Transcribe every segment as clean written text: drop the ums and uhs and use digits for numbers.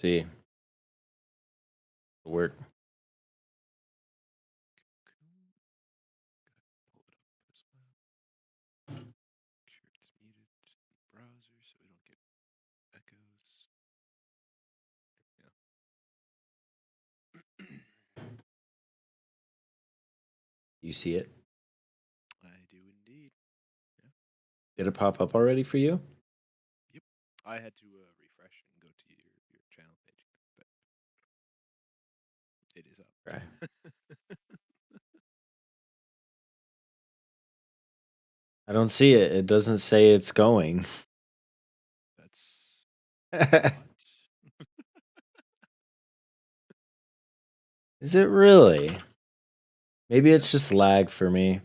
See, work. Pull it up as well. Make sure it's muted in the browser so we don't get echoes. Yeah. You see it? I do indeed. Yeah. Did it pop up already for you? Yep. I had to refresh and go to your channel page, but it is up. Right. I don't see it. It doesn't say it's going. That's odd. Is it really? Maybe it's Yeah, just lag for me.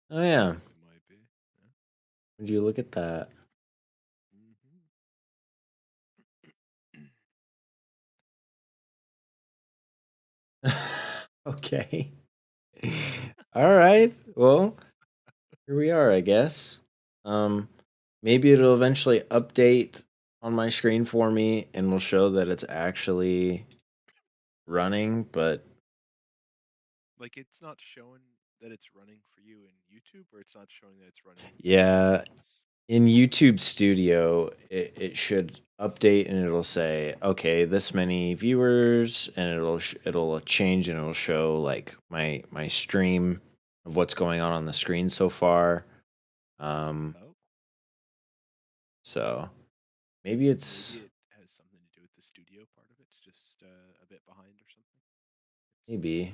Oh yeah. it might be. Yeah. Would you look at that? Okay. All right. Well, here we are, I guess. Maybe it'll eventually update on my screen for me and will show that it's actually running, but Like it's not showing that it's running for you in YouTube, or it's not showing that it's running yeah, anywhere else. in YouTube Studio, it should update and it'll say, okay, this many viewers, and it'll change and it'll show like my stream of what's going on the screen so far. Oh, So maybe it's maybe it has something to do with the studio part of it. It's just a bit behind or something. maybe.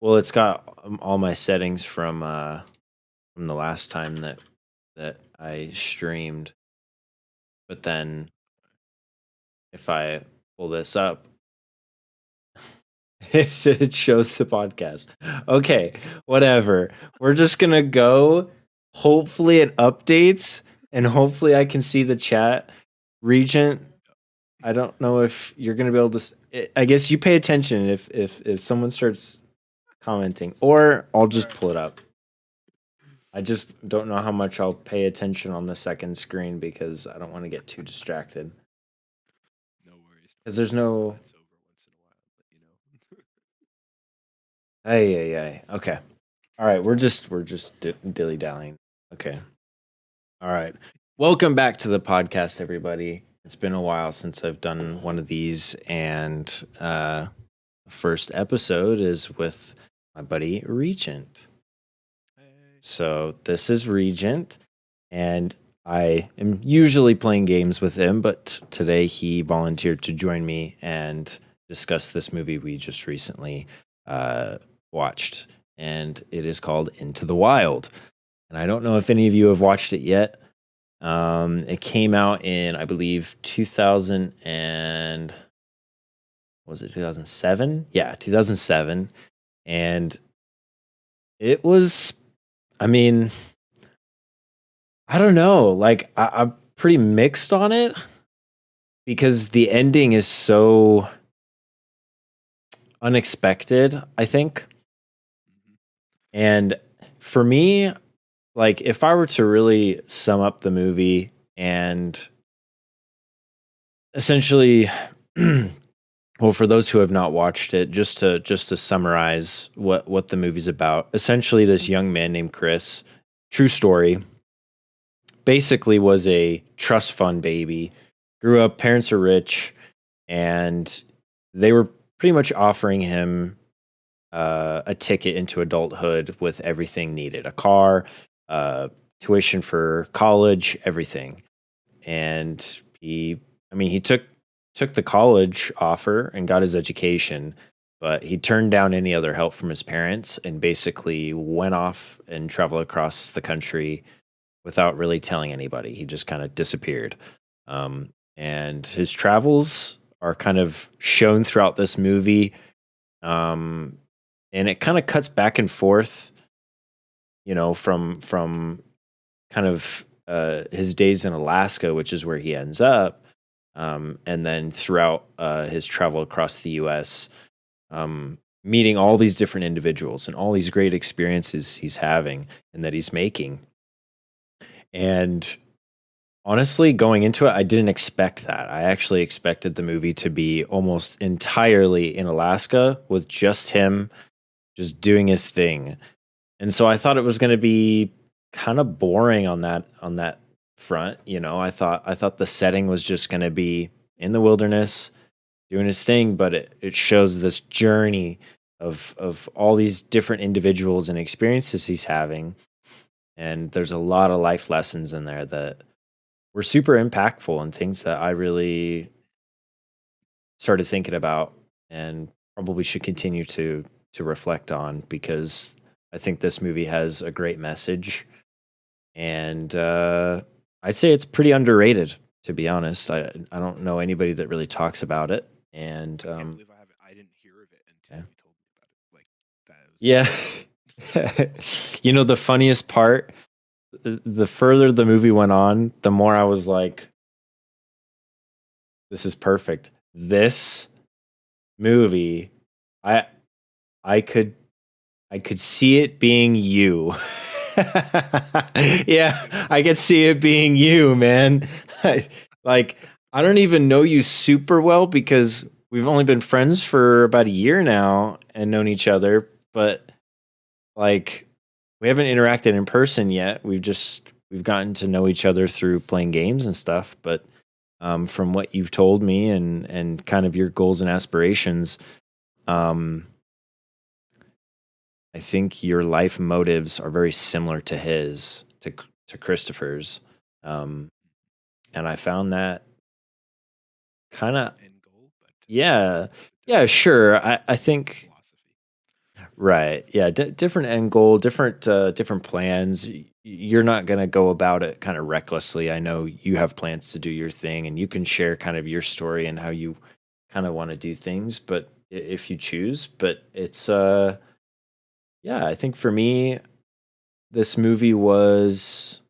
Well, it's got all my settings from the last time that I streamed. But then if I pull this up, it shows the podcast. Okay, whatever. We're just gonna go. Hopefully it updates, and hopefully I can see the chat. Regent, I don't know if you're gonna be able to. I guess you pay attention if someone starts commenting, or I'll just pull it up. I just don't know how much I'll pay attention on the second screen because I don't want to get too distracted. No worries. Because there's no. That's over once in a while, but you know. Hey. Okay. All right. We're just dilly dallying. Okay. All right. Welcome back to the podcast, everybody. It's been a while since I've done one of these, and the first episode is with my buddy Regent. Hey. So this is Regent, and I am usually playing games with him, but today he volunteered to join me and discuss this movie we just recently watched, and it is called Into the Wild. And I don't know if any of you have watched it yet. It came out in, I believe, 2000 and was it 2007? Yeah, 2007, and it was. I mean, I don't know. Like I'm pretty mixed on it because the ending is so unexpected, I think. Mm-hmm. And for me, like if I were to really sum up the movie and essentially well, for those who have not watched it, just to summarize what the movie's about. Essentially this young man named Chris, true story, basically was a trust fund baby. Grew up, parents are rich, and they were pretty much offering him a ticket into adulthood with everything needed: a car, uh, tuition for college, everything. And he took the college offer and got his education, but he turned down any other help from his parents and basically went off and traveled across the country without really telling anybody. He just kind of disappeared. And his travels are kind of shown throughout this movie. And it kind of cuts back and forth, from kind of his days in Alaska, which is where he ends up, and then throughout his travel across the U.S., meeting all these different individuals and all these great experiences he's having and that he's making. And Honestly, going into it, I didn't expect that. I actually expected the movie to be almost entirely in Alaska with just him just doing his thing. And so I thought it was going to be kind of boring on that front, you know. I thought the setting was just going to be in the wilderness doing his thing, but it shows this journey of all these different individuals and experiences he's having. And there's a lot of life lessons in there that were super impactful and things that I really started thinking about and probably should continue to reflect on because I think this movie has a great message and I'd say it's pretty underrated to be honest. I don't know anybody that really talks about it and I can't believe I haven't. I didn't hear of it until yeah. you told me about it. Like that was Yeah. crazy. You know the funniest part, the further the movie went on, the more I was like, this is perfect. This movie, I I could I could see it being you. Yeah, I could see it being you, man. Like I don't even know you super well because we've only been friends for about a year now and known each other, but like we haven't interacted in person yet. We've gotten to know each other through playing games and stuff, but from what you've told me and kind of your goals and aspirations, um, I think your life motives are very similar to his, to Christopher's, um, and I found that kind of End goal, but yeah, it's a yeah, different sure. I think philosophy. right, yeah, different end goal, different plans. You're not gonna go about it kind of recklessly. I know you have plans to do your thing, and you can share kind of your story and how you kind of want to do things, but if you choose, but it's yeah, I think for me, this movie was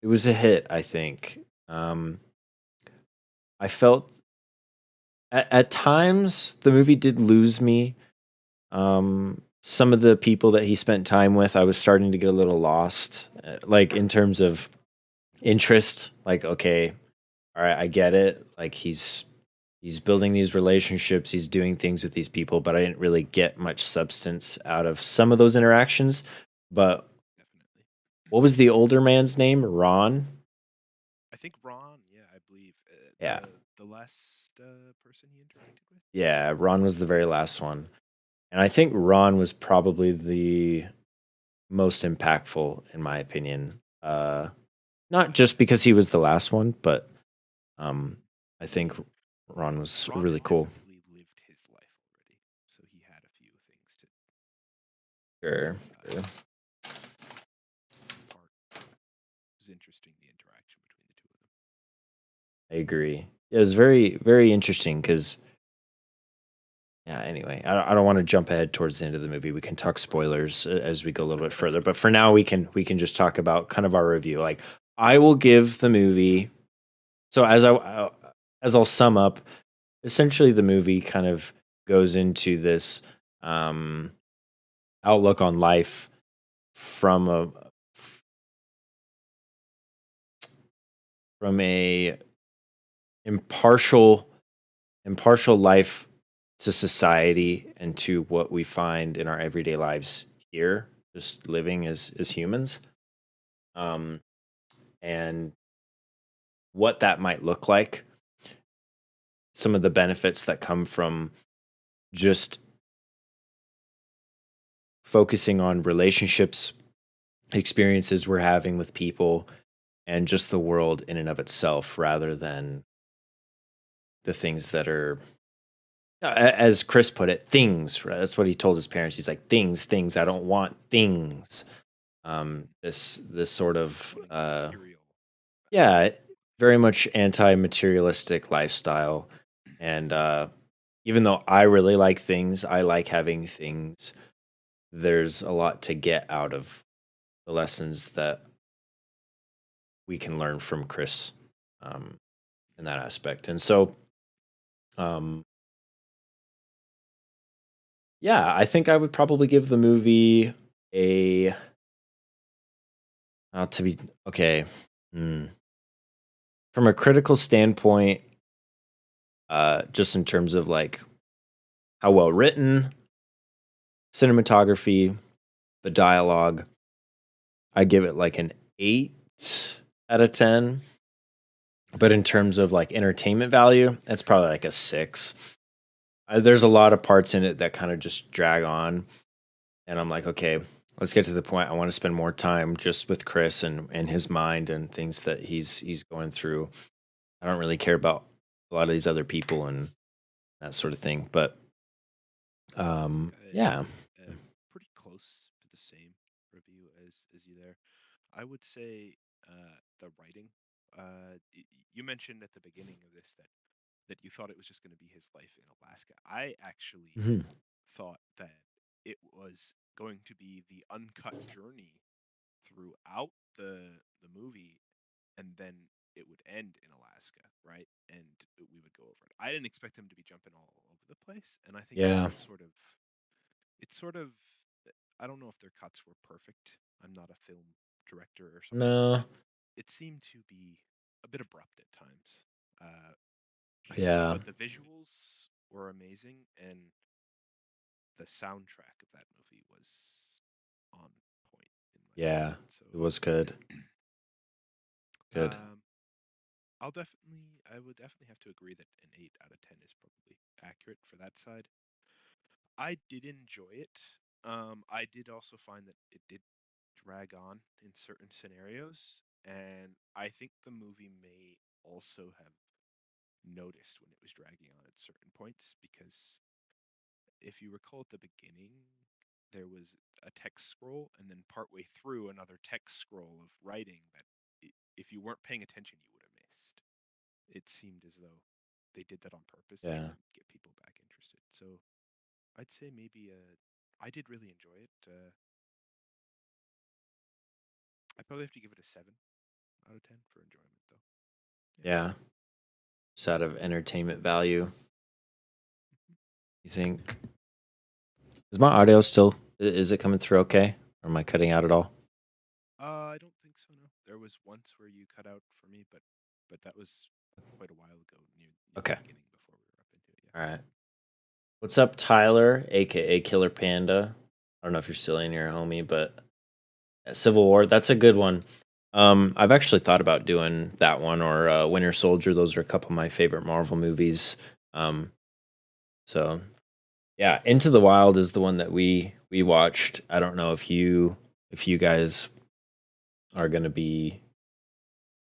it was a hit, I think. I felt at times the movie did lose me. Some of the people that he spent time with, I was starting to get a little lost, like in terms of interest. Like, okay, all right, I get it. Like he's building these relationships, he's doing things with these people, but I didn't really get much substance out of some of those interactions. But Definitely. what was the older man's name? Ron? I think Ron. Yeah, I believe Yeah. the last person he interacted with. Yeah, Ron was the very last one. And I think Ron was probably the most impactful in my opinion. Not just because he was the last one, but um I think Ron was Ron really had cool. definitely lived his life already, so he had a few things to Sure. Sure. impart. It was interesting the interaction between the two of them. I agree. It was very, very interesting because yeah, anyway, I don't want to jump ahead towards the end of the movie. We can talk spoilers as we go a little bit further, but for now we can just talk about kind of our review. Like I will give the movie so as I'll sum up, essentially the movie kind of goes into this um outlook on life from a impartial impartial life to society and to what we find in our everyday lives here, just living as humans, um, and what that might look like. Some of the benefits that come from just focusing on relationships, experiences we're having with people, and just the world in and of itself, rather than the things that are as Chris put it, things. Right? That's what he told his parents. He's like, things. I don't want things. This sort of Wanting the material yeah, very much anti-materialistic lifestyle. And even though I really like things, I like having things. There's a lot to get out of the lessons that we can learn from Chris um, in that aspect. And so, um, yeah, I think I would probably give the movie a to be okay. Hmm. from a critical standpoint, just in terms of like how well written, cinematography, the dialogue, I give it like an 8 out of 10. But in terms of like entertainment value, that's probably like a 6. There's a lot of parts in it that kind of just drag on. And I'm like, okay, let's get to the point. I want to spend more time just with Chris and his mind and things that he's going through. I don't really care about a lot of these other people and that sort of thing. But yeah. Pretty close to the same review as you there. I would say the writing. You mentioned at the beginning of this that you thought it was just going to be his life in Alaska. I actually Mhm. thought that it was going to be the uncut journey throughout the movie, and then it would end in Alaska, right? And we would go over it. I didn't expect him to be jumping all over the place, and I think Yeah. that it's sort of I don't know if their cuts were perfect. I'm not a film director or something, No. but it seemed to be a bit abrupt at times. Uh, Yeah. but the visuals were amazing, and the soundtrack of that movie was on point, in my Yeah. opinion. So, It was good. Good. um, I would definitely have to agree that an 8 out of 10 is probably accurate for that side. I did enjoy it. I did also find that it did drag on in certain scenarios, and I think the movie may also have noticed when it was dragging on at certain points because if you recall at the beginning, there was a text scroll, and then partway through another text scroll of writing that if you weren't paying attention, you would have missed. It seemed as though they did that on purpose to Yeah. get people back interested. So I'd say maybe I did really enjoy it. I probably have to give it a 7 out of 10 for enjoyment, though. Yeah. Yeah. Just out of entertainment value. You think is my audio still is it coming through okay? Or am I cutting out at all? I don't think so. No, there was once where you cut out for me, but that was quite a while ago, near the Okay. beginning before we were up into it. All right. What's up, Tyler, aka Killer Panda? I don't know if you're still in here, homie, but Civil War, that's a good one. I've actually thought about doing that one or Winter Soldier. Those are a couple of my favorite Marvel movies. Um, so yeah, Into the Wild is the one that we watched. I don't know if you guys are going to be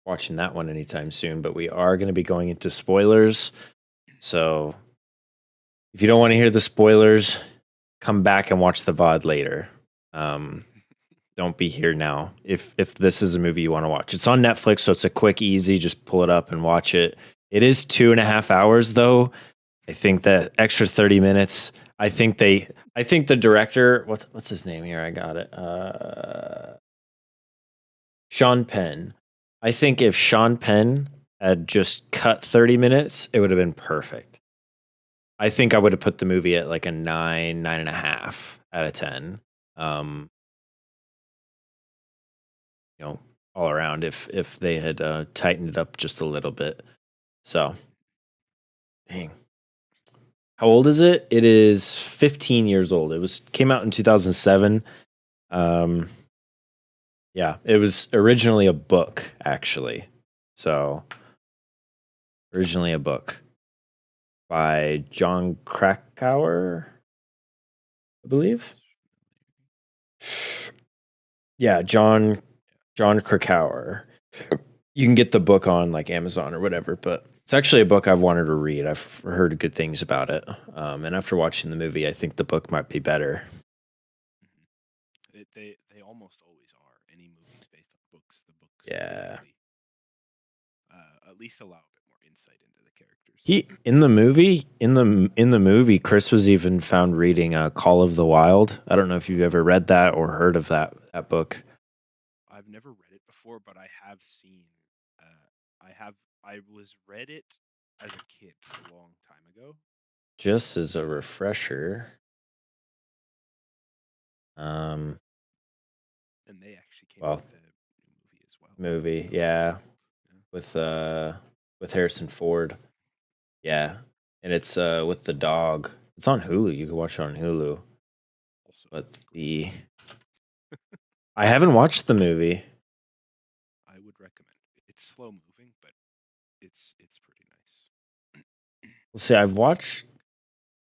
watching that one anytime soon, but we are going to be going into spoilers. So if you don't want to hear the spoilers, come back and watch the VOD later. Yeah. Don't be here now. If this is a movie you want to watch, it's on Netflix, so it's a quick, easy. Just pull it up and watch it. It is 2.5 hours, though. I think that extra 30 minutes. I think the director. What's his name here? I got it. Sean Penn. I think if Sean Penn had just cut 30 minutes, it would have been perfect. I think I would have put the movie at like a 9.5 out of 10. Um, you know, all around if they had tightened it up just a little bit. So, dang. How old is it? It is 15 years old. It was came out in 2007. Um, yeah, it was originally a book actually. So, originally a book by John Krakauer, I believe. Yeah, John Krakauer. You can get the book on like Amazon or whatever, but it's actually a book I've wanted to read. I've heard good things about it, and after watching the movie, I think the book might be better. They almost always are. Any movies based on books, the books Yeah, typically at least allow a bit more insight into the characters. he in the movie, Chris was even found reading Call of the Wild. I don't know if you've ever read that or heard of that book. I've never read it before, but I have seen. I was read it as a kid a long time ago. Just as a refresher, um, And they actually came out well, with a new movie as well. movie, Call of the yeah. Wild. with uh with Harrison Ford. Yeah, and it's with the dog. It's on Hulu. You can watch it on Hulu. Also, But great the movie. I haven't watched the movie. I would recommend. It's slow moving, but it's pretty nice. Well, see, I've watched,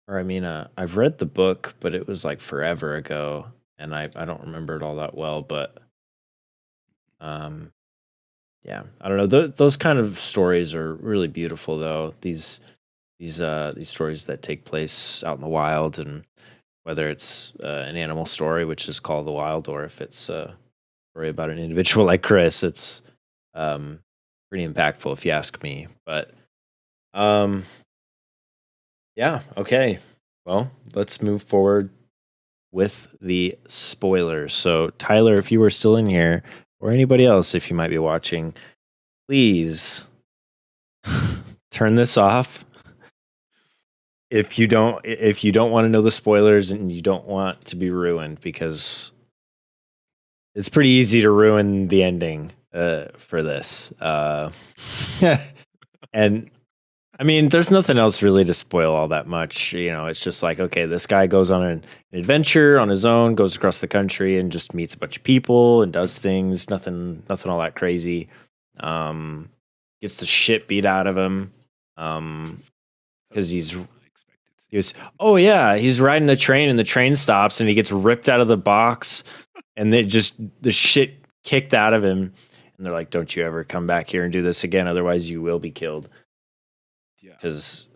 or I mean, I've read the book, but it was like forever ago, and I don't remember it all that well. But um, yeah, I don't know. Those kind of stories are really beautiful, though. These stories that take place out in the wild, and whether it's an animal story, which is called the wild, or if it's a story about an individual like Chris, it's um, pretty impactful, if you ask me. But um, yeah, okay. Well, let's move forward with the spoilers. So, Tyler, if you were still in here, or anybody else, if you might be watching, please turn this off. If you don't want to know the spoilers and you don't want to be ruined, because it's pretty easy to ruin the ending for this. And I mean, there's nothing else really to spoil all that much. It's just like, okay, this guy goes on an adventure on his own, goes across the country, and just meets a bunch of people and does things. Nothing all that crazy. Um, Gets the shit beat out of him. That was Because such an unexpected he scene. was, oh yeah, he's riding the train and the train stops and he gets ripped out of the box and the shit kicked out of him. And they're like, don't you ever come back here and do this again, otherwise you will be killed. Yeah. Because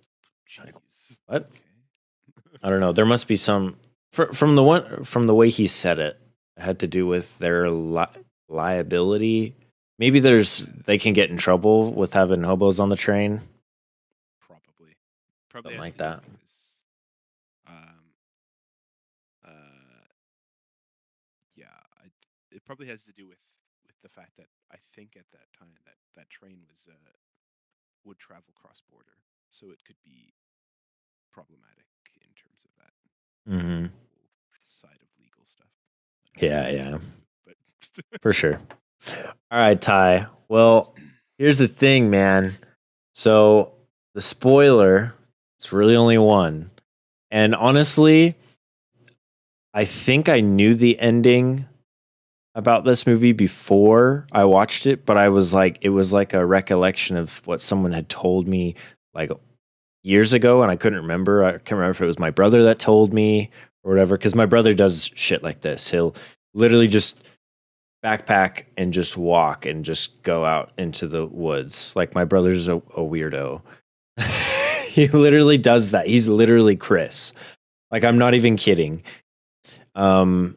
like, Jeez. what? Okay. I don't know. There must be some from the way he said it. It had to do with their liability. Maybe they can get in trouble with having hobos on the train, Probably. Probably something has like to do that. because um uh yeah, it probably has to do with the fact that I think at that time that train was would travel cross border, so it could be problematic in terms of that Hmm. whole side of legal stuff. Yeah, Not yeah, to get into, but for sure. All right, Ty. Well, here's the thing, man. So the spoiler, it's really only one. And honestly, I think I knew the ending about this movie before I watched it, but it was like a recollection of what someone had told me like years ago, and I couldn't remember. I can't remember if it was my brother that told me or whatever, because my brother does shit like this. He'll literally just backpack and just walk and just go out into the woods. Like my brother's a weirdo. He literally does that. He's literally Chris. Like I'm not even kidding. Um,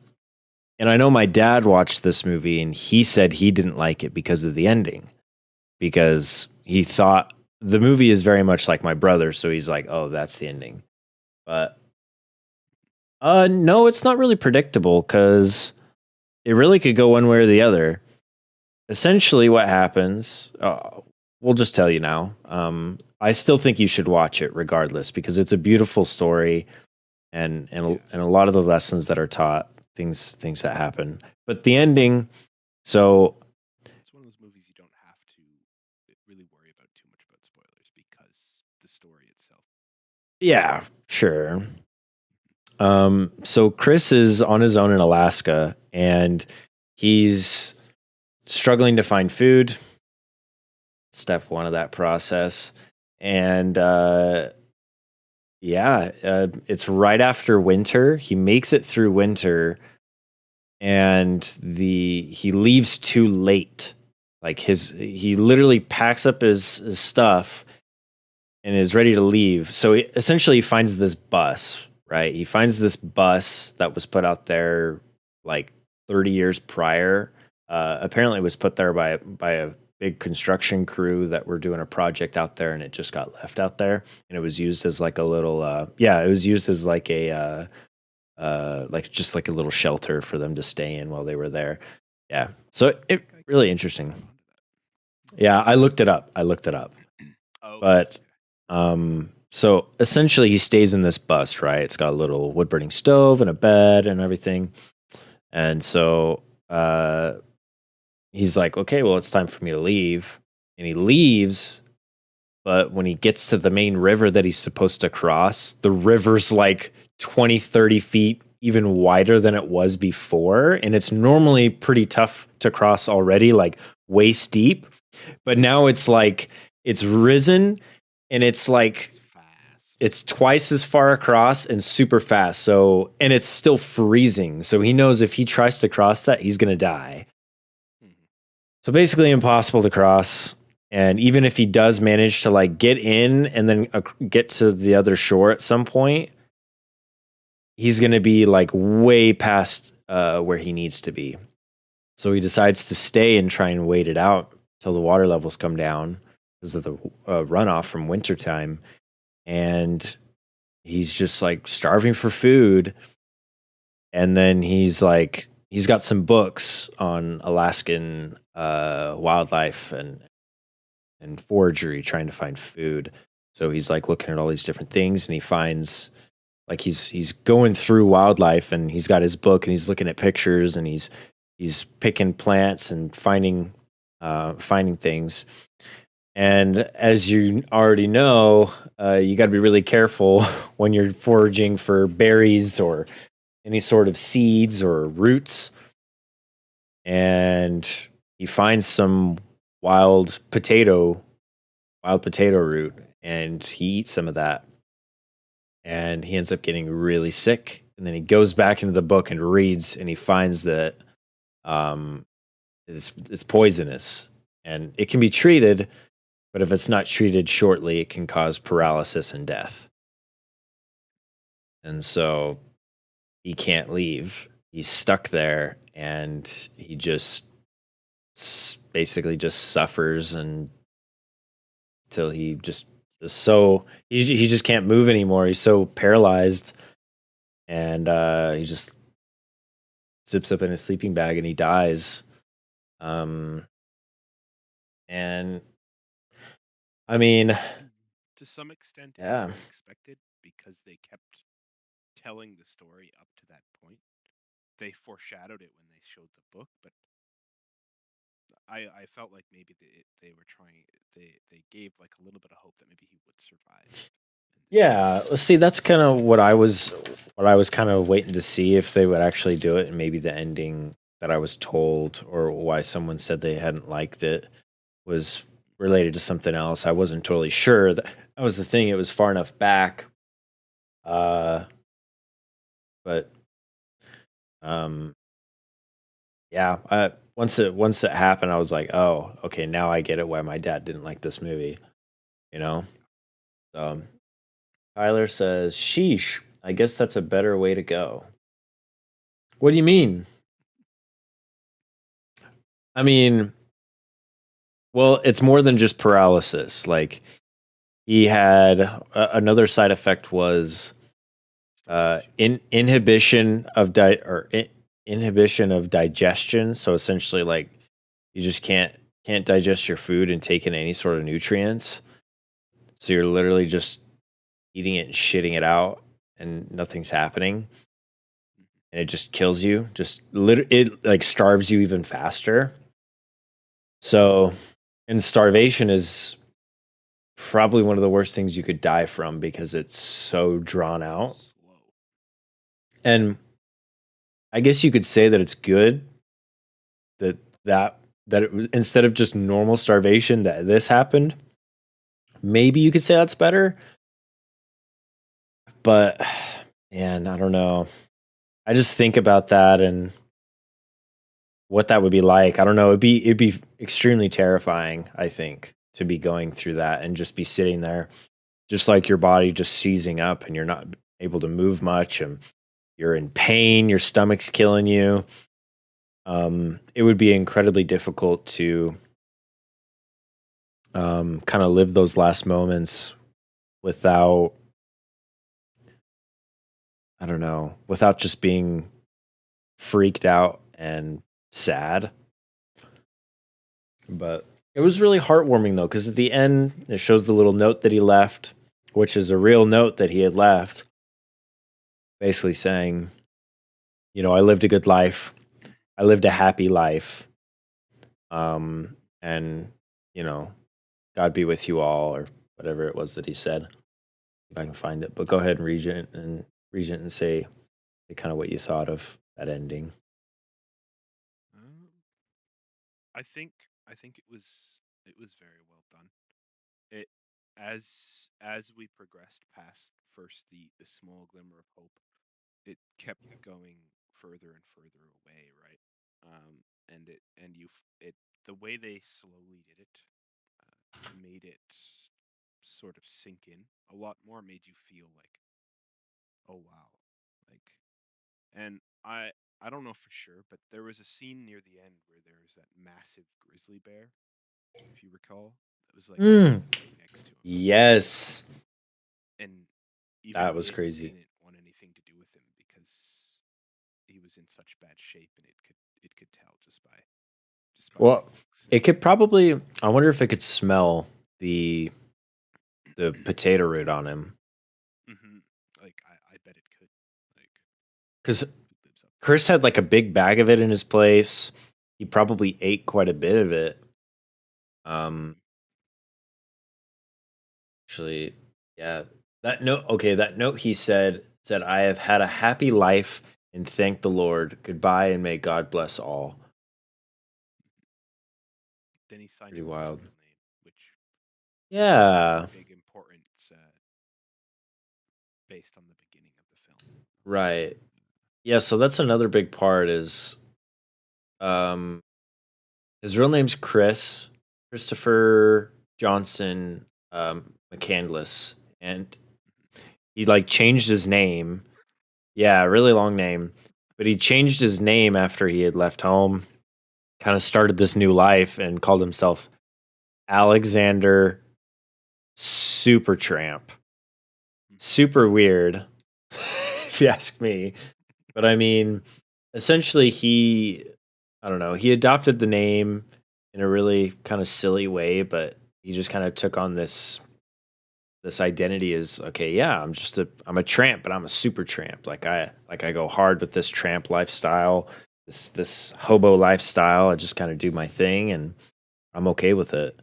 and I know my dad watched this movie and he said he didn't like it because of the ending, because he thought the movie is very much like my brother. So he's like, oh, that's the ending. But no, it's not really predictable because it really could go one way or the other. Essentially, what happens, we'll just tell you now. I still think you should watch it regardless because it's a beautiful story, and a lot of the lessons that are taught, things that happen. But the ending, so it's one of those movies you don't have to really worry about too much about spoilers because the story itself. yeah, sure. So Chris is on his own in Alaska, and he's struggling to find food. Step one of that process, and yeah, it's right after winter. He makes it through winter, and he leaves too late. Like he literally packs up his stuff and is ready to leave. So essentially, he finds this bus. Right, he finds this bus that was put out there like 30 years prior. Apparently, it was put there by a big construction crew that were doing a project out there, and it just got left out there, and it was used as like a little it was used as like a like just like a little shelter for them to stay in while they were there. Yeah, so I it think I really kind of interesting. caught onto Yeah, I looked it up. that. Oh, okay, But so essentially he stays in this bus, right? It's got a little wood burning stove and a bed and everything. And so he's like, okay, well, it's time for me to leave. and he leaves. But when he gets to the main river that he's supposed to cross, the river's like 20, 30 feet even wider than it was before. And it's normally pretty tough to cross already, like waist deep. But now it's like it's risen and it's like It's fast. it's twice as far across and super fast. So, and it's still freezing. So he knows if he tries to cross that, he's going to die. Mhm. So basically impossible to cross. And even if he does manage to like get in and then get to the other shore at some point, he's going to be like way past where he needs to be. So he decides to stay and try and wait it out till the water levels come down because of the runoff from wintertime. And he's just like starving for food. And then he's got some books on Alaskan wildlife and foragery, trying to find food. So he's like looking at all these different things, and he finds like he's going through wildlife, and he's got his book, and he's looking at pictures, and he's picking plants and finding things. And as you already know, you got to be really careful when you're foraging for berries or any sort of seeds or roots. And he finds some wild potato root, and he eats some of that. And he ends up getting really sick. And then he goes back into the book and reads, and he finds that it's poisonous, and it can be treated, but if it's not treated shortly, it can cause paralysis and death. And so he can't leave. He's stuck there, and he just basically just suffers and till he just is so he just can't move anymore. He's so paralyzed, and he just zips up in a sleeping bag and he dies. And I mean, To some extent, it was yeah, unexpected because they kept telling the story up to that point. They foreshadowed it when they showed the book, but I felt like maybe they were trying they gave like a little bit of hope that maybe he would survive in this yeah. Let's see. That's kind of what I was kind of waiting to see if they would actually do it, and maybe the ending that I was told or why someone said they hadn't liked it was related to something else. I wasn't totally sure. That was the thing. It was far enough back. Uh, but um, yeah. Once it happened, I was like, oh, okay, now I get it why my dad didn't like this movie. You know. So Tyler says, "Sheesh. I guess that's a better way to go." What do you mean? I mean, well, it's more than just paralysis. Like he had another side effect was Starvation. inhibition of inhibition of digestion. So essentially, like you just can't digest your food and take in any sort of nutrients. So you're literally just eating it and shitting it out, and nothing's happening, Mhm. and it just kills you. It like starves you even faster. So, and starvation is probably one of the worst things you could die from because it's so drawn out. Slow. And I guess you could say that it's good that instead of just normal starvation that this happened. Maybe you could say that's better, but man, I don't know. I just think about that and what that would be like. I don't know. It'd be extremely terrifying, I think, to be going through that and just be sitting there, just like your body just seizing up and you're not able to move much and you're in pain, your stomach's killing you. It would be incredibly difficult to kind of live those last moments without, I don't know, without just being freaked out and sad. But it was really heartwarming though, because at the end it shows the little note that he left, which is a real note that he had left, basically saying, I lived a good life, I lived a happy life, and you know, God be with you all, or whatever it was that he said. If I can find it. But go ahead and Regent and say kind of what you thought of that ending. Um, I think I think it was very well done. It as we progressed past first the small glimmer of hope, it kept going further and further away, right? And it the way they slowly did it made it sort of sink in a lot more, made you feel like, oh wow, like, and I don't know for sure, but there was a scene near the end where there was that massive grizzly bear, if you recall, that was like Mm, right next to him, yes, and even that was it crazy. didn't want anything to do with him because he was in such bad shape, and it could tell just by the Well, looks. it could probably. I wonder if it could smell the potato root on him, Hmm. Like I bet it could. Like because it lives up there. Chris had like a big bag of it in his place. He probably ate quite a bit of it. Um, Hmm. actually, yeah. That note. Okay, that note he said, "I have had a happy life and thank the Lord. Goodbye and may God bless all." Then he signed Pretty it with his wild. real name, which has a very Yeah. big importance based on the beginning of the film. Right. Yeah. So that's another big part is um his real name's Christopher Johnson McCandless, and he like changed his name. Yeah, really long name, but he changed his name after he had left home. Kind of started this new life and called himself Alexander Supertramp. Super weird, if you ask me. But I mean, essentially, I don't know, he adopted the name in a really kind of silly way, but he just kind of took on this identity as, okay, yeah, I'm a tramp, but I'm a super tramp. Like I go hard with this tramp lifestyle, this hobo lifestyle. I just kind of do my thing, and I'm okay with it.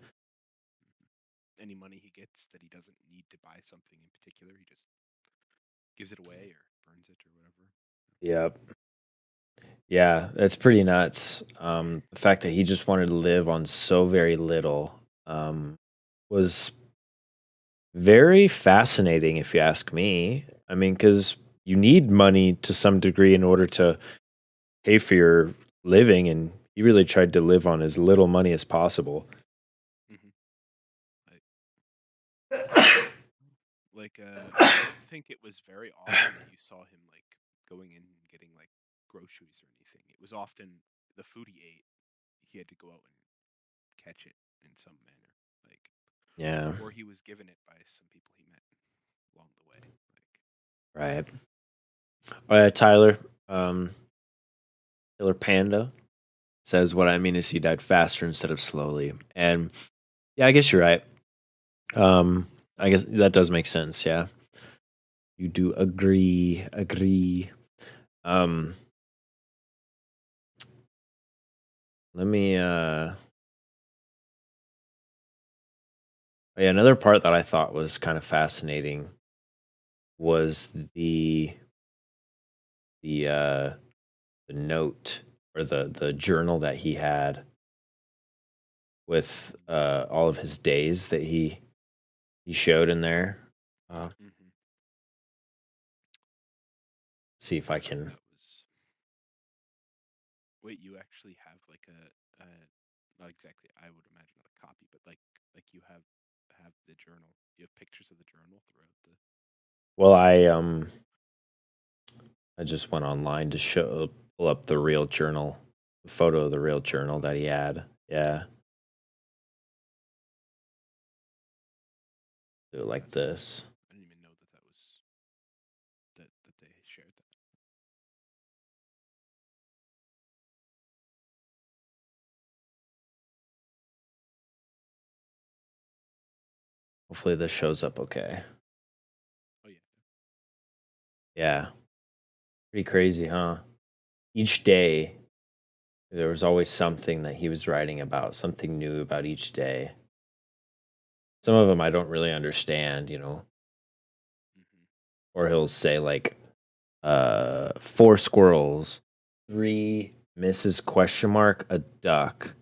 Any money he gets that he doesn't need to buy something in particular, he just gives it away or burns it or whatever. Yep. Yeah, that's pretty nuts. The fact that he just wanted to live on so very little was very fascinating, if you ask me. I mean, because you need money to some degree in order to pay for your living, and he really tried to live on as little money as possible. Hmm. Like, I don't think it was very often that you saw him like going in and getting like groceries or anything. It was often the food he ate, he had to go out and catch it in some manner, like, Yeah, or he was given it by some people he met along the way. Like, right. Oh, yeah, Tyler, um, Killer Panda says, "What I mean is he died faster instead of slowly." And yeah, I guess you're right. I guess that does make sense. Yeah, you do agree. Um, let me. Yeah, another part that I thought was kind of fascinating was the uh the note, or the journal that he had with all of his days that he showed in there. hmm, See if I yeah, can. that was. Wait, you actually have like a not exactly, I would imagine, not a copy, but like you have the journal. You have pictures of the journal throughout the. Well, I just went online to pull up the real journal, the photo of the real journal that he had. Yeah, do it like That's cool. this. I didn't even know that was that they shared that. Hopefully this shows up okay. Oh yeah. Yeah, pretty crazy, huh? Each day there was always something that he was writing about, something new about each day. Some of them I don't really understand, Mm-hmm. or he'll say like 4 squirrels, 3 misses question mark a duck,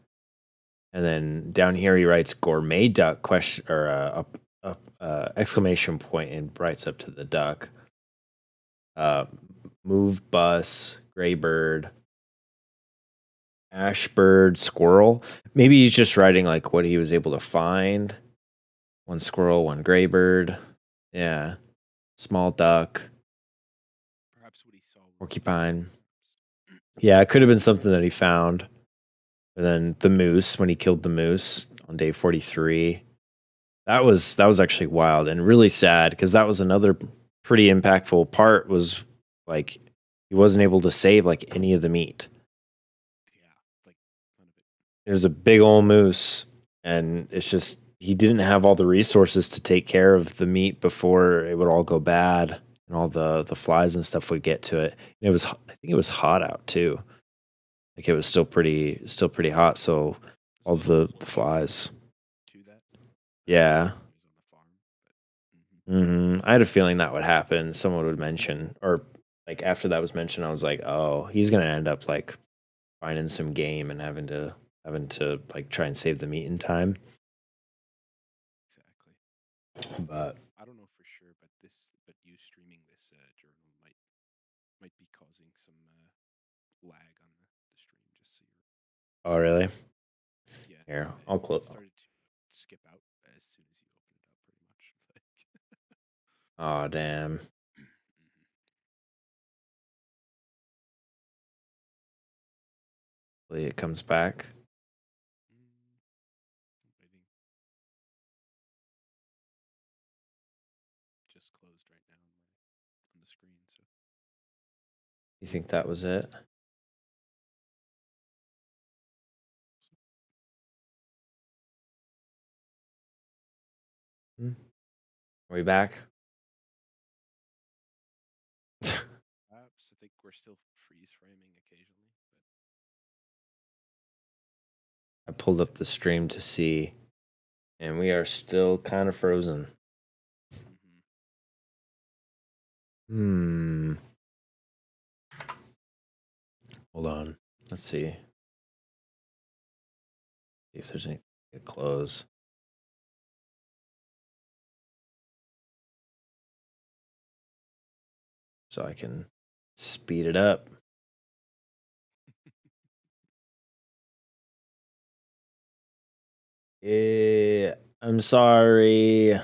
and then down here he writes gourmet duck question or exclamation point and writes up to the duck. Uh, move bus, gray bird, ashbird, squirrel. Maybe he's just writing like what he was able to find. 1 squirrel, 1 gray bird. Yeah. Small duck, Perhaps what he saw were porcupine. Yeah, it could have been something that he found. And then the moose, when he killed the moose on day 43. That was actually wild and really sad because that was another pretty impactful part was like he wasn't able to save like any of the meat. yeah, like none of it. It was a big old moose, and it's just he didn't have all the resources to take care of the meat before it would all go bad and all the flies and stuff would get to it. And it was I think it was hot out too. Like it was still pretty hot, so all Was it the flies. to that? Yeah. He was on the farm, but I had a feeling that would happen. Someone would mention, or like after that was mentioned, I was like, oh, he's gonna end up like finding some game and having to like try and save the meat in time. exactly. But I don't know for sure, but you streaming this journal might be causing some lag on the stream. Just so you're, oh really? yeah, Here, it I'll close. started to skip out as soon as you opened it up, pretty much. Oh damn. Mhm. Hopefully it comes back. I'm waiting. Just closed right now on the screen, so You think that was it? Hmm? Are we back? perhaps I think we're still freeze framing occasionally, I pulled up the stream to see, and we are still kind of frozen. but Hmm. Hold on. Let's see. See if there's anything to close. So I can speed it up. I'm sorry.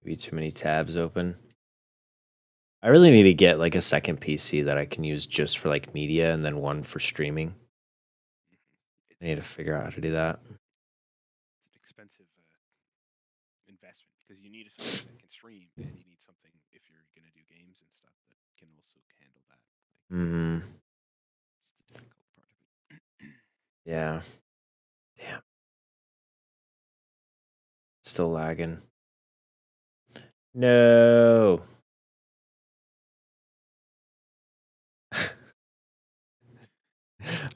Maybe too many tabs open. I really need to get like a second PC that I can use just for like media and then one for streaming. I need to figure out how to do that. it's an expensive investment because you need something that can stream and you need something if you're gonna do games and stuff that can also handle that. Hmm. It's the difficult part of it. Yeah. Damn. Still lagging. No.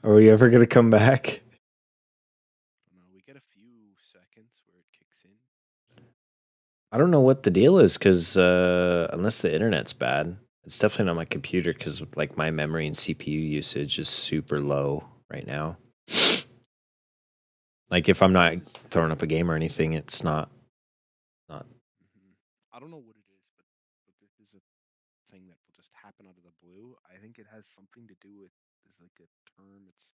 Are we ever gonna come back? No, we get a few seconds where it kicks in. I don't know what the deal is because unless the internet's bad, it's definitely not my computer because like my memory and CPU usage is super low right now. Like if I'm not throwing up a game or anything, it's not. I don't know what it is, but this is a thing that will just happen out of the blue. I think it has something to do with there's like a term. It's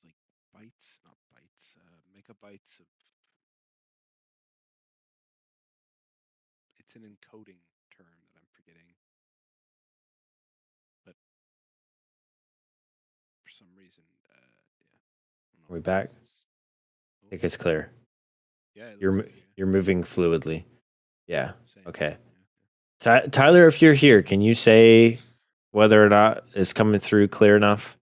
like bytes, not bytes, megabytes of. It's an encoding term that I'm forgetting, but for some reason, yeah, I don't Are know we what back? this is. I think it's clear. Yeah, it You're looks mo- clear. Yeah, you're moving fluidly. Yeah. same. Okay. Yeah, Tyler, if you're here, can you say whether or not it's coming through clear enough?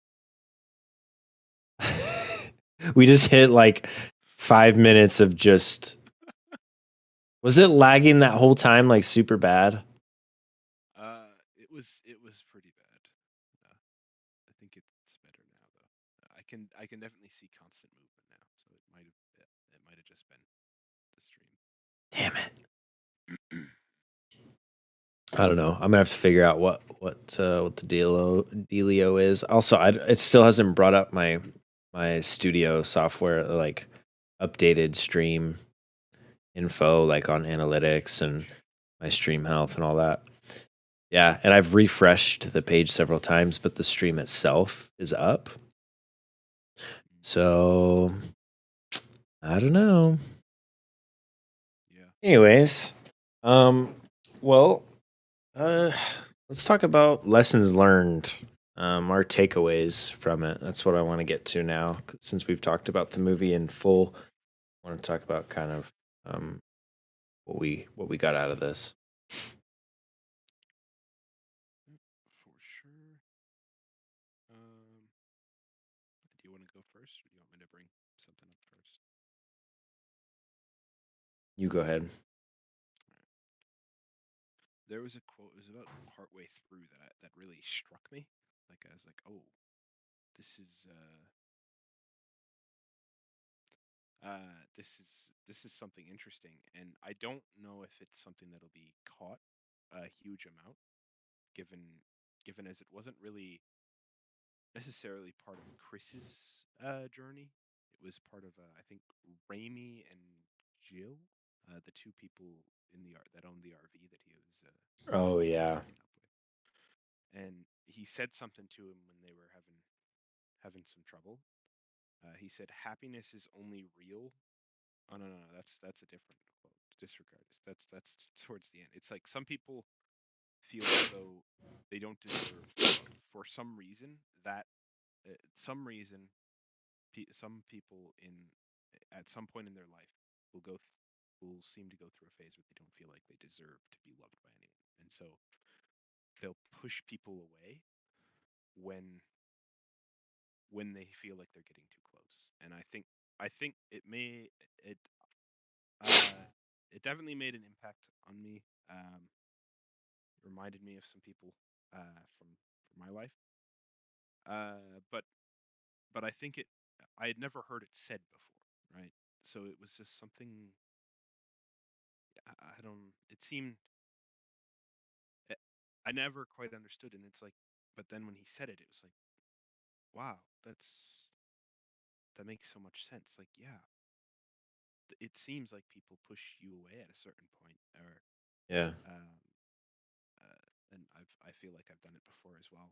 We just hit like 5 minutes of just. Was it lagging that whole time like super bad? it was I can definitely see constant movement now. So it might have just been the stream. Damn it. I don't know. I'm gonna have to figure out what the dealio is. Also, it still hasn't brought up my studio software, like updated stream info, like on analytics and my stream health and all that. Yeah, and I've refreshed the page several times, but the stream itself is up. So I don't know. Yeah. Anyways, well, uh, let's talk about lessons learned, our takeaways from it. That's what I want to get to now, since we've talked about the movie in full. I want to talk about kind of what we got out of this. For sure. Do you want to go first, or do you want me to bring something up first? You go ahead. There was a quote. It was about partway through that really struck me. Like I was like, oh, this is this is something interesting, and I don't know if it's something that'll be caught a huge amount, given as it wasn't really necessarily part of Chris's journey. It was part of I think Raimi and Jill, the two people in the that owned the RV that he was Oh yeah. hooking up with, and he said something to him when they were having some trouble. He said, "Happiness is only real." Oh no, that's a different quote. Disregard this. That's towards the end. It's like some people feel as though they don't deserve love for some reason. That some reason some people in at some point in their life will will seem to go through a phase where they don't feel like they deserve to be loved by anyone, and so they'll push people away when they feel like they're getting too close. And I think it uh it definitely made an impact on me. It reminded me of some people from my life. But I think I had never heard it said before, right? So it was just something I don't. It seemed eh, I never quite understood, and it's like, but then when he said it, it was like, wow, that makes so much sense. Like, yeah, it seems like people push you away at a certain point, or Yeah. um, and I feel like I've done it before as well.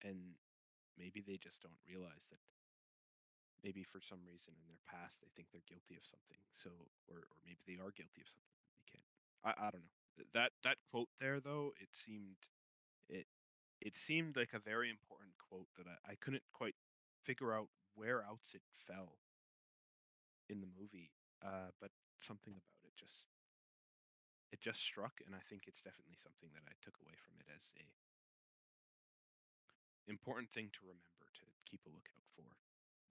And maybe they just don't realize that maybe for some reason in their past they think they're guilty of something. So, or maybe they are guilty of something that they can't. I don't know. That quote there though, it it seemed like a very important quote that I couldn't quite figure out where else it fell in the movie. But something about it just struck, and I think it's definitely something that I took away from it as a important thing to remember to keep a lookout for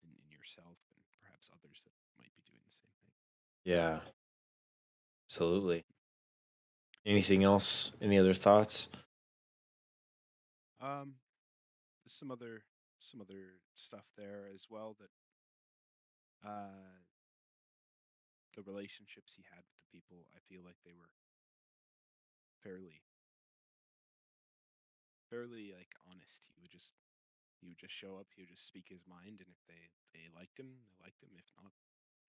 in yourself and perhaps others that might be doing the same thing. Yeah. Absolutely. Anything else? Any other thoughts? Um, there's some other stuff there as well that the relationships he had with the people, I feel like they were fairly like honest. He would just show up, he would just speak his mind, and if they liked him, they liked him. If not,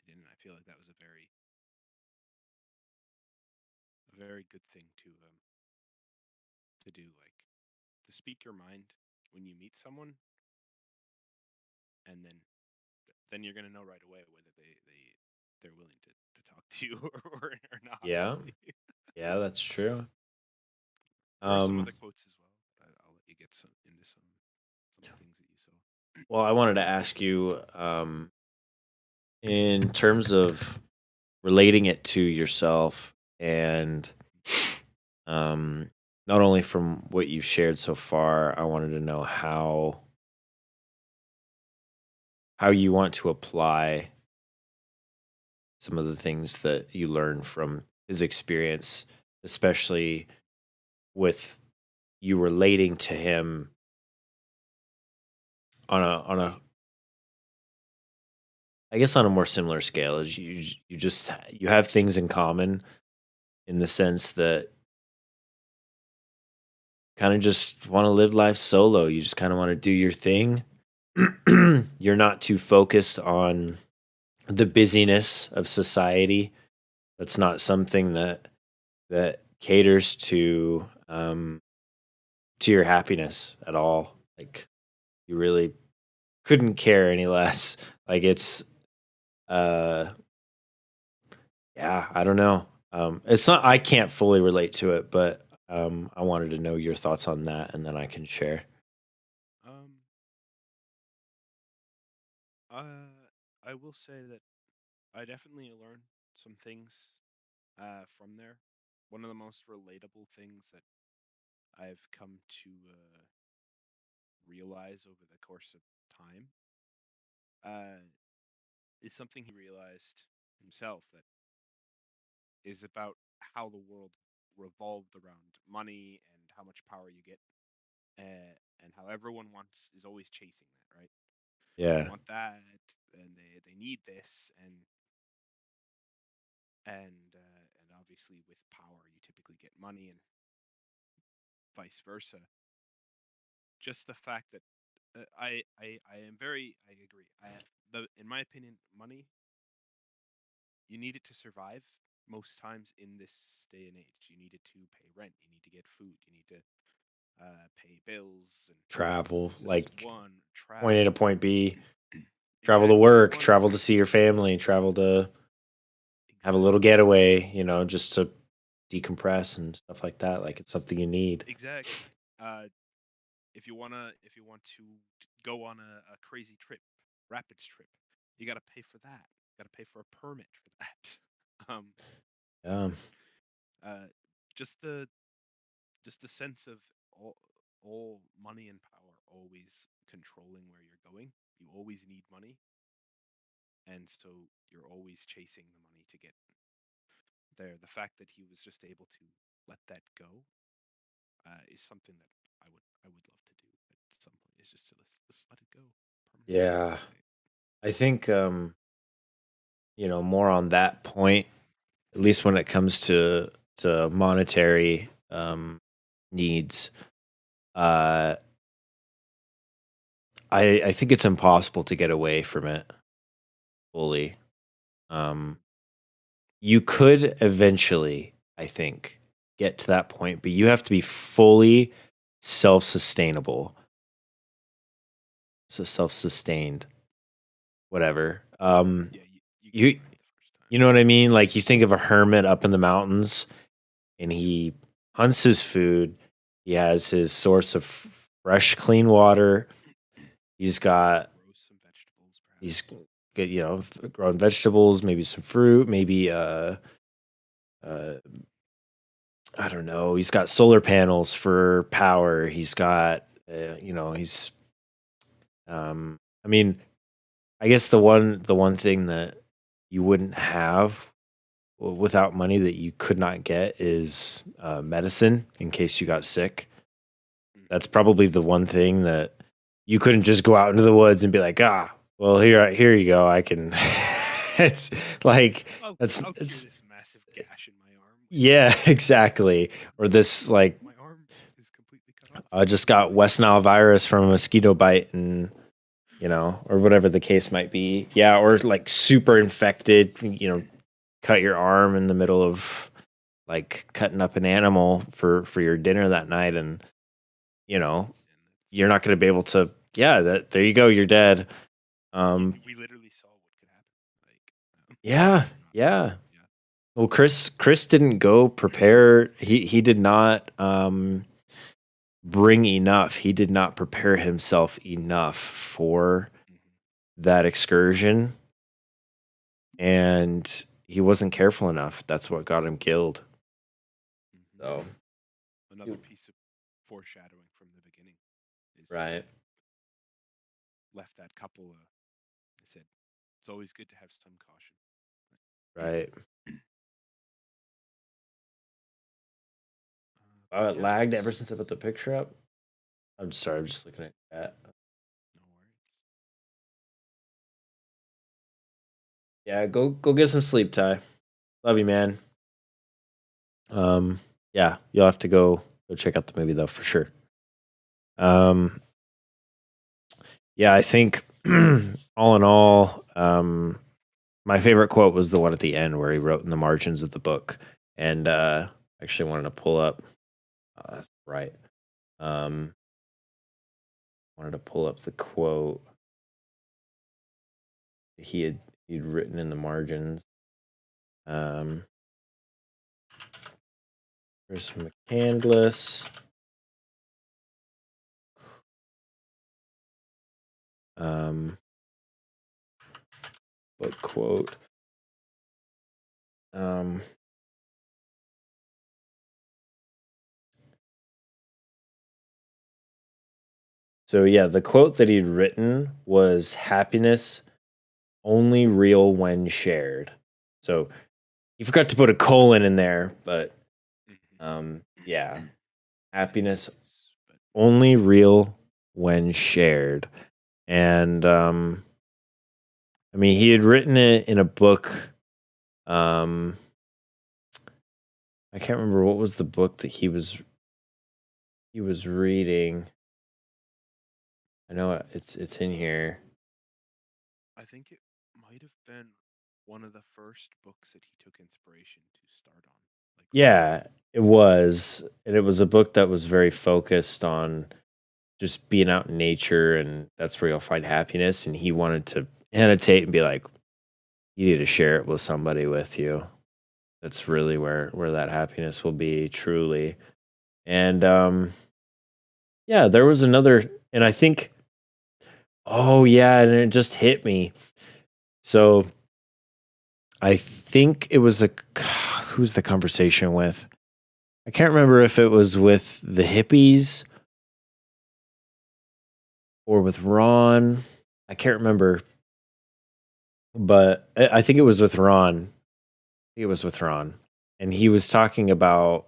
they didn't. I feel like that was a very good thing to do, like to speak your mind when you meet someone, and then you're gonna know right away whether they're willing to talk to you or not, Yeah. really. Yeah, that's true. There are some Um, other quotes as well, but I'll let you get into some of the things that you saw. well, I wanted to ask you, in terms of relating it to yourself, and not only from what you've shared so far, I wanted to know how you want to apply some of the things that you learned from his experience, especially with you relating to him on a I guess on a more similar scale is you just you have things in common in the sense that kind of just want to live life solo. You just kind of want to do your thing. You're not too focused on the busyness of society. That's not something that caters to your happiness at all. Like you really couldn't care any less. Like it's uh yeah, I don't know. It's not I can't fully relate to it, but I wanted to know your thoughts on that and then I can share. Um, I will say that I definitely learned some things from there. One of the most relatable things that I've come to realize over the course of time uh, is something he realized himself that is about how the world revolved around money and how much power you get, and how everyone wants is always chasing that, right? They Yeah. want that, and they need this, and obviously with power you typically get money, and vice versa. Just the fact that I am very I agree. In my opinion, money, you need it to survive. Most times in this day and age, you need it to pay rent. You need to get food. You need to pay bills, and Travel, this is like one point A to travel. point B, travel to Exactly, it's work, one travel to see your family, travel to have a little exactly getaway, just to decompress and stuff like that. Like it's something you need. exactly. If you want to go on a crazy trip, rapids trip, you got to pay for that. You got to pay for a permit for that. Um, Um, uh, just the just the sense of all all money and power always controlling where you're going. You always need money, and so you're always chasing the money to get there. The fact that he was just able to let that go is something that I would love to do at some point. Is just to just let it go permanently. yeah, I think more on that point, at least when it comes to monetary needs. Uh, I think it's impossible to get away from it fully. Um, you could eventually, I think, get to that point, but you have to be fully self-sustainable. So self-sustained, whatever. Yeah, you get it You right the first time. you know what I mean? Like you think of a hermit up in the mountains and he hunts his food. He has his source of fresh, clean water. He's got Grow some vegetables, he's perhaps. good, growing vegetables, maybe some fruit, maybe uh I don't know. He's got solar panels for power. He's got he's I mean, I guess the one thing that you wouldn't have without money that you could not get is medicine in case you got sick. That's Hmm. probably the one thing that you couldn't just go out into the woods and be like, well, here you go. I can. It's like that's I'll cure it's this massive gash in my arm with yeah, exactly. Or this like my arm is completely cut off. I just got West Nile virus from a mosquito bite and or whatever the case might be. Yeah, or like super infected, cut your arm in the middle of like cutting up an animal for your dinner that night and you know And that's you're not going to be able to yeah that there you go you're dead. we literally saw what could happen. Like, Yeah, we're not. yeah. Yeah. Well, Chris didn't go prepare. He did not bring enough. He did not prepare himself enough for Hmm. that excursion, and he wasn't careful enough. That's what got him killed. Hmm. So Another piece of foreshadowing from the beginning is he right, left that couple. He said it's always good to have some caution. right. But Wow, it yeah, lagged ever since I put the picture up. I'm sorry. I'm just looking at that. no worries. Yeah, go get some sleep, Ty. Love you, man. Um, yeah, you'll have to go check out the movie though for sure. Um, yeah, I think all in all, my favorite quote was the one at the end where he wrote in the margins of the book, and actually wanted to pull up. That's right. Um, wanted to pull up the quote he'd written in the margins. Chris McCandless. What quote? Um, so yeah, the quote that he'd written was happiness only real when shared. So he forgot to put a colon in there, but yeah, happiness But only real when shared. And I mean, he had written it in a book. I can't remember what was the book that he was reading. I know it's in here. I think it might have been one of the first books that he took inspiration to start on. Like Yeah, it was. And it was a book that was very focused on just being out in nature, and that's where you'll find happiness. And he wanted to annotate and be like, you need to share it with somebody with you. That's really where that happiness will be truly. And yeah, there was another, and I think, oh yeah, and it just hit me. So I think it was who's the conversation with? I can't remember if it was with the hippies or with Ron. I can't remember, but I think it was with Ron. I think it was with Ron, and he was talking about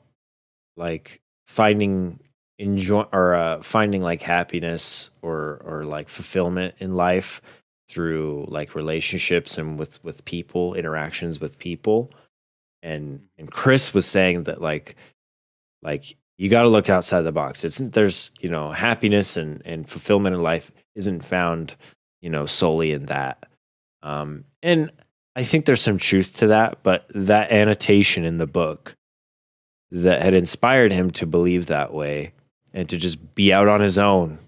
like finding enjoy or finding like happiness or like fulfillment in life through like relationships and with people, interactions with people. And Chris was saying that like you got to look outside the box. It's there's happiness and fulfillment in life isn't found solely in that. And I think there's some truth to that, but that annotation in the book that had inspired him to believe that way and to just be out on his own,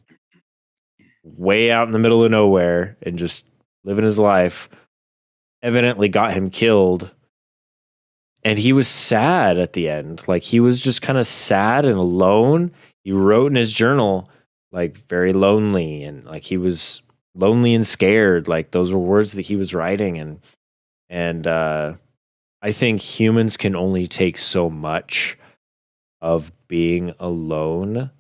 way out in the middle of nowhere and just living his life, evidently got him killed. And he was sad at the end. Like he was just kind of sad and alone. He wrote in his journal, like very lonely, and like he was lonely and scared. Like those were words that he was writing. And I think humans can only take so much of being alone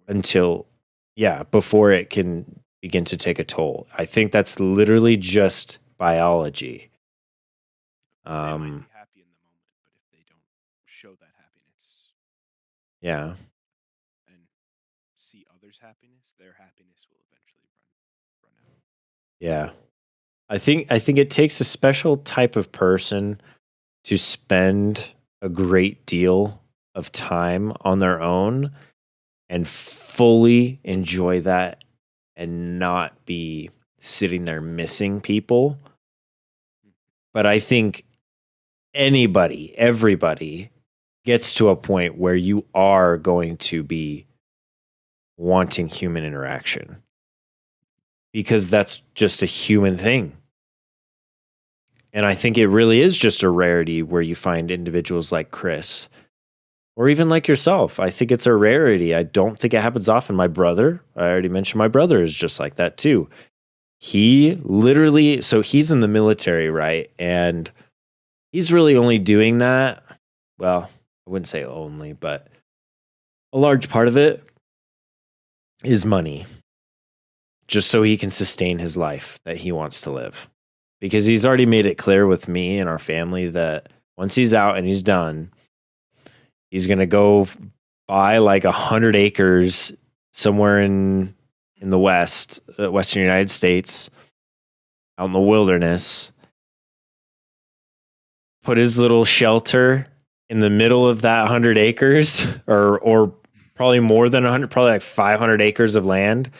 until, yeah, before it can begin to take a toll. I think that's literally just biology. they might be happy in the moment, but if they don't show that happiness Yeah. and see others' happiness, their happiness will eventually run out. Yeah. I think it takes a special type of person to spend a great deal of time on their own and fully enjoy that and not be sitting there missing people. But I think everybody gets to a point where you are going to be wanting human interaction because that's just a human thing. And I think it really is just a rarity where you find individuals like Chris or even like yourself. I think it's a rarity. I don't think it happens often. My brother, I already mentioned my brother is just like that too. He literally, so he's in the military, right? And he's really only doing that. Well, I wouldn't say only, but a large part of it is money, just so he can sustain his life that he wants to live. Because he's already made it clear with me and our family that once he's out and he's done, he's going to go buy like 100 acres somewhere in the Western United States, out in the wilderness, put his little shelter in the middle of that 100 acres, or probably more than 100, probably like 500 acres of land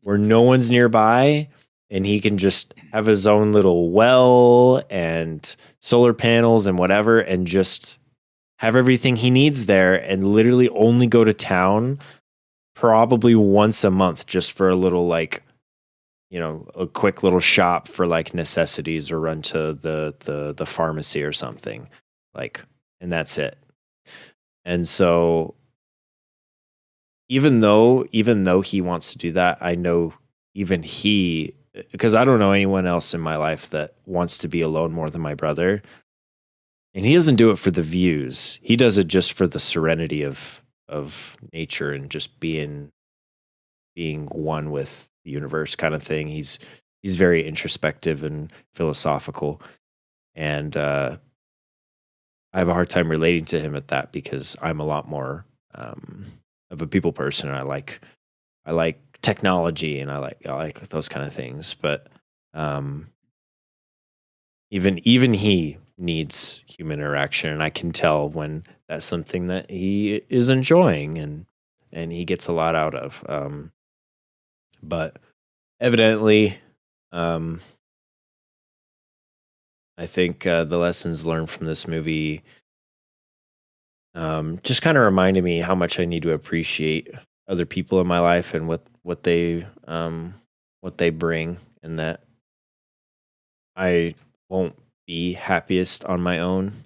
where no one's nearby, and he can just have his own little well and solar panels and whatever, and just have everything he needs there, and literally only go to town probably once a month just for a little, like, a quick little shop for like necessities, or run to the pharmacy or something, like, and that's it. And so even though he wants to do that, I know even he, because I don't know anyone else in my life that wants to be alone more than my brother. And he doesn't do it for the views. He does it just for the serenity of nature, and just being one with the universe, kind of thing. He's very introspective and philosophical, and I have a hard time relating to him at that, because I'm a lot more of a people person, and I like technology, and I like those kind of things. But um, even he needs human interaction, and I can tell when that's something that he is enjoying, and he gets a lot out of. But evidently, um, I think the lessons learned from this movie just kind of reminded me how much I need to appreciate other people in my life, and what they bring, and that I won't be happiest on my own.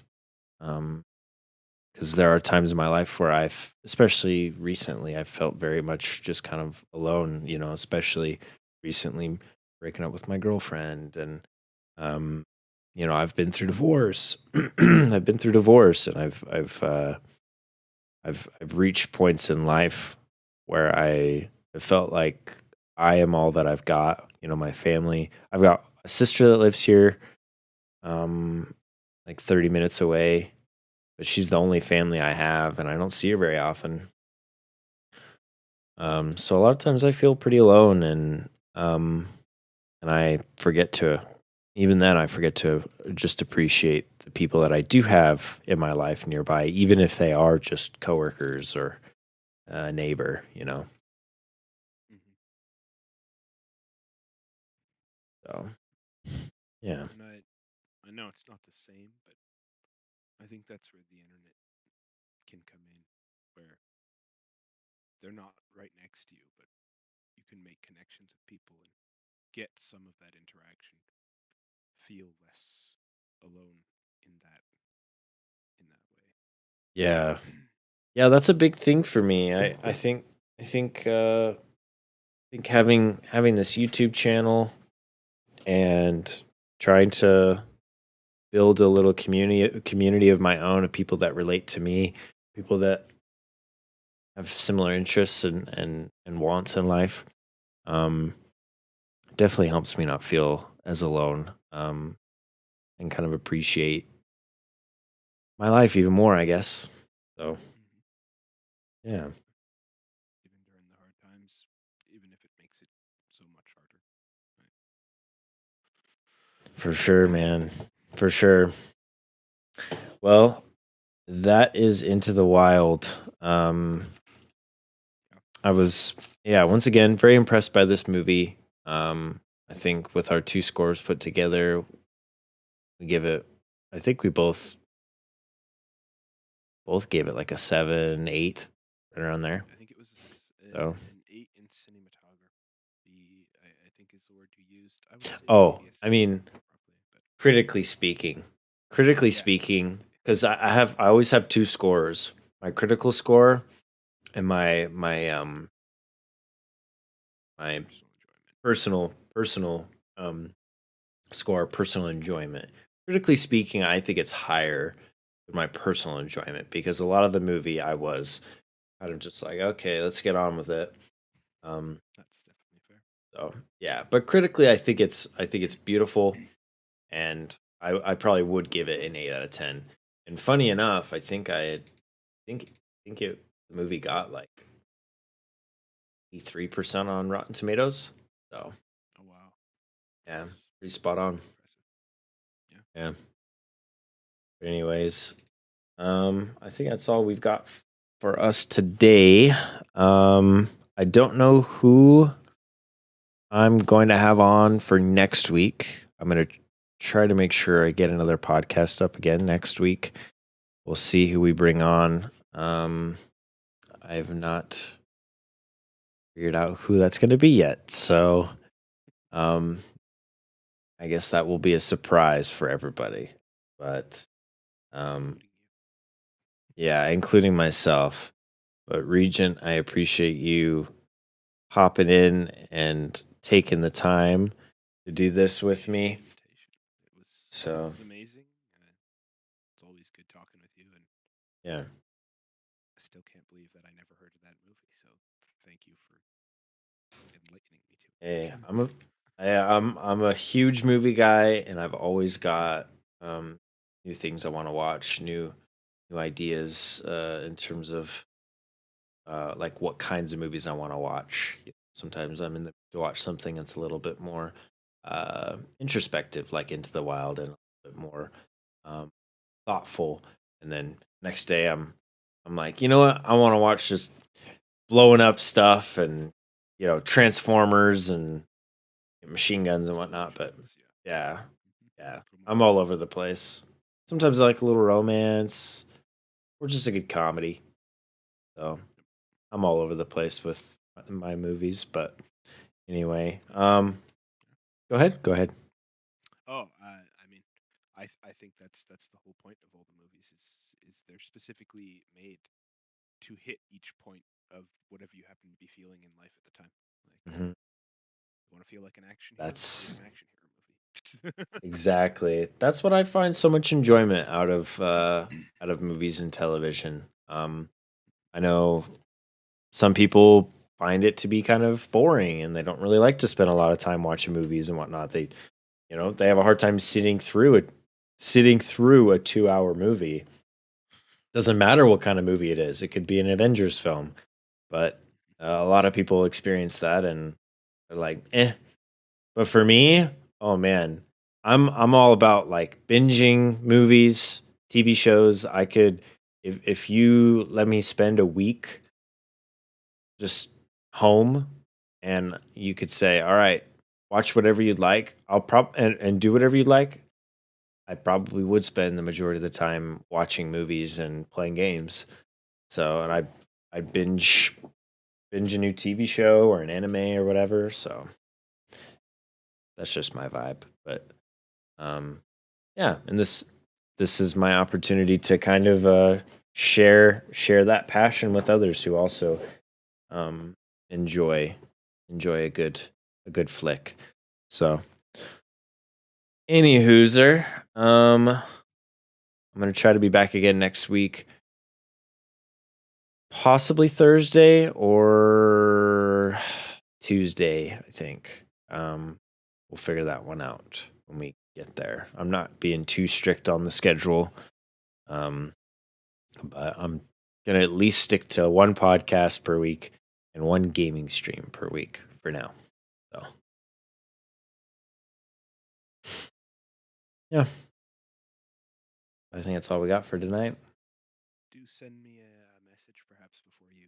Because there are times in my life where especially recently, I've felt very much just kind of alone. Especially recently, breaking up with my girlfriend, and um, I've been through divorce. I've been through divorce, and I've reached points in life where I have felt like I am all that I've got. My family. I've got a sister that lives here, like 30 minutes away, but she's the only family I have, and I don't see her very often. So a lot of times I feel pretty alone, and I forget to, even then, I forget to just appreciate the people that I do have in my life nearby, even if they are just coworkers or a neighbor. Hmm. So yeah, And I know it's not the same, but I think that's where the internet can come in, where they're not right next to you, but you can make connections with people and get some of that interaction, feel less alone in that yeah, way. yeah. That's a big thing for me. I think having this YouTube channel, and trying to build a little community of my own, of people that relate to me, people that have similar interests and wants in life. Um, Definitely helps me not feel as alone, and kind of appreciate my life even more, I guess. So Hmm. yeah, Even during the hard times, even if it makes it so much harder. for sure, man, for sure. Well, that is Into the Wild. Yeah. I was, yeah, once again very impressed by this movie. I think with our two scores put together, we give it. I think we both gave it like a 7, 8, right around there. I think it was So, an 8 in cinematography. I think is the word you used. I would say oh, maybe a I 7 mean, probably, but critically speaking, critically yeah, speaking, because I always have two scores: my critical score, and my personal enjoyment. personal score, personal enjoyment. Critically speaking, I think it's higher than my personal enjoyment, because a lot of the movie I was kind of just like, okay, let's get on with it. Um, That's definitely fair. so yeah, but critically, I think it's beautiful, and I probably would give it an 8 out of 10. And funny enough, I think the movie got like 3% on Rotten Tomatoes. So Oh wow, yeah, that's pretty spot It's on. pretty impressive. Yeah. Yeah. But anyways, I think that's all we've got for us today. I don't know who I'm going to have on for next week. I'm going to try to make sure I get another podcast up again next week. We'll see who we bring on. I have not figured out who that's going to be yet. So, I guess that will be a surprise for everybody. But, Including you. yeah, including myself. But Regent, I appreciate you hopping in and taking the time to do this with Appreciate the me. invitation. It So, was amazing. It's always good talking with you, and yeah. I still can't believe that I never heard of that movie. So thank you for enlightening me to Hey, it. I'm a huge movie guy, and I've always got new things I want to watch, new ideas in terms of like what kinds of movies I want to watch. Sometimes I'm in the to watch something that's a little bit more introspective, like Into the Wild, and a little bit more um, thoughtful. And then next day, I'm like, you know what? I want to watch just blowing up stuff and Transformers and machine guns and whatnot. But Guns, yeah. yeah, yeah, From I'm all over the place. Sometimes I like a little romance or just a good comedy. So I'm all over the place with my movies. But anyway, go ahead. Go ahead. Oh, I mean, I think that's the whole point of all the movies is they're specifically made to hit each point of whatever you happen to be feeling in life at the time. Like, Hmm. you want to feel like an action hero? Go see That's an action hero movie. exactly. That's what I find so much enjoyment out of movies and television. I know some people find it to be kind of boring and they don't really like to spend a lot of time watching movies and whatnot. They have a hard time sitting through a 2 hour movie. Doesn't matter what kind of movie it is. It could be an Avengers film, but a lot of people experience that and they're like, eh. But for me, oh man, I'm all about like binging movies, TV shows. I could if you let me spend a week just home and you could say, "All right, watch whatever you'd like. And do whatever you'd like." I probably would spend the majority of the time watching movies and playing games. So, and I binge a new TV show or an anime or whatever. So that's just my vibe. But yeah, and this is my opportunity to kind of share that passion with others who also um, enjoy a good flick. So, any hooser, I'm gonna try to be back again next week, possibly Thursday or Tuesday. I think we'll figure that one out when we get there. I'm not being too strict on the schedule, um, but I'm gonna at least stick to one podcast per week and one gaming stream per week for now. So, yeah, I think that's all we got for tonight. Do send me a message perhaps before you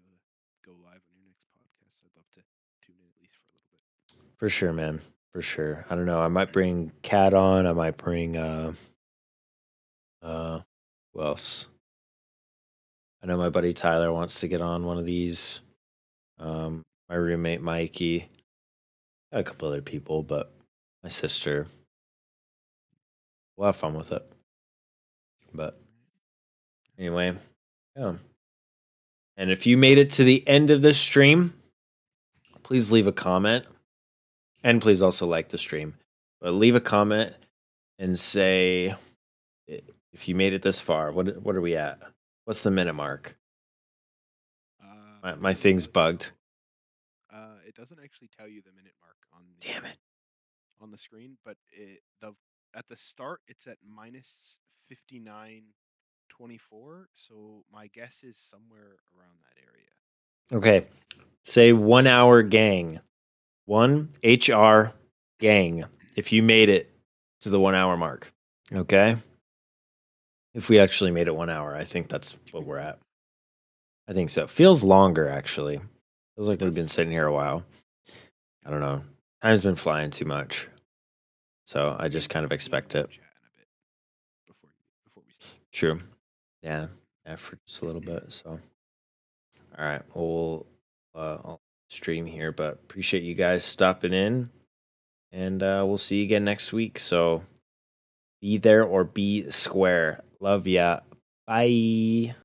go live on your next podcast. I'd love to tune in at least for a little bit. For sure, man. For sure. I don't know. I might bring Cat on. I might bring uh who else? I know my buddy Tyler wants to get on one of these. My roommate Mikey. Got a couple other people, but my sister. We'll have fun with it. But anyway, yeah. And if you made it to the end of this stream, please leave a comment. And please also like the stream. But leave a comment and say if you made it this far, what are we at? What's the minute mark? My thing's bugged. It doesn't actually tell you the minute mark on Damn it. on the screen, but at the start it's at minus 59:24. So my guess is somewhere around that area. Okay. Say 1 hour gang. 1 HR gang. if you made it to the 1 hour mark. Okay. If we actually made it 1 hour, I think that's what we're at. I think so. Feels longer, actually. Feels like we've been sitting here a while. I don't know. Time's been flying too much. So I just kind of expect it. Chatting a bit before we start. True. Yeah. Yeah, for just a little bit. So, all right. Well, I'll stream here, but appreciate you guys stopping in. And we'll see you again next week. So be there or be square. Love ya. Bye.